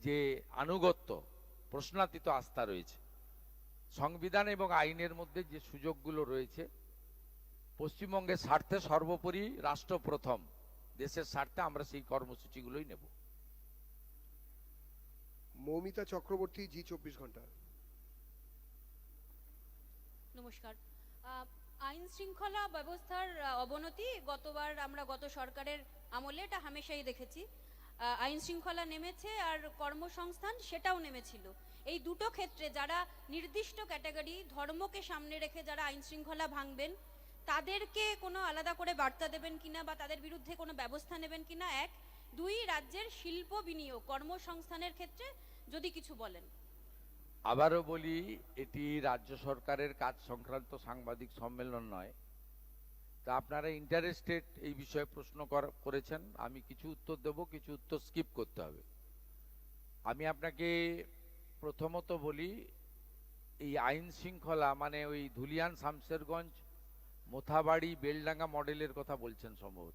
যে আনুগত্য, প্রশ্নাতীত আস্থা রয়েছে, সংবিধান এবং আইনের মধ্যে যে সুযোগগুলো রয়েছে, পশ্চিমবঙ্গের স্বার্থে সর্বোপরি রাষ্ট্র প্রথম, দেশের স্বার্থে আমরা সেই কর্মসূচিগুলোই নেব। মৌমিতা চক্রবর্তী, জি 24 ঘন্টা। নমস্কার। আইন শৃঙ্খলা ব্যবস্থার অবনতি আমরা গত সরকারের আমলে এটা হামেশাই দেখেছি। আইন শৃঙ্খলা নেমেছে আর কর্মসংস্থান সেটাও নেমেছিল। এই দুটো ক্ষেত্রে যারা নির্দিষ্ট ক্যাটাগরি, ধর্মকে সামনে রেখে যারা আইন শৃঙ্খলা ভাঙবেন, তাদেরকে কোনো আলাদা করে বার্তা দেবেন কিনা বা তাদের বিরুদ্ধে কোনো ব্যবস্থা নেবেন কিনা, এক। দুই, রাজ্যের শিল্প বিনিয়োগ, কর্মসংস্থানের ক্ষেত্রে যদি কিছু বলেন। আবারও বলি, এটি রাজ্য সরকারের কাজ সংক্রান্ত সাংবাদিক সম্মেলন নয়। তা আপনারা ইন্টারেস্টেড এই বিষয়ে প্রশ্ন করেছেন, আমি কিছু উত্তর দেব, কিছু উত্তর স্কিপ করতে হবে। আমি আপনাকে প্রথমত বলি, এই আইন শৃঙ্খলা মানে ওই ধুলিয়ান, শামশেরগঞ্জ, মোথাবাড়ি, বেলডাঙ্গা মডেলের কথা বলছেন সম্ভবত।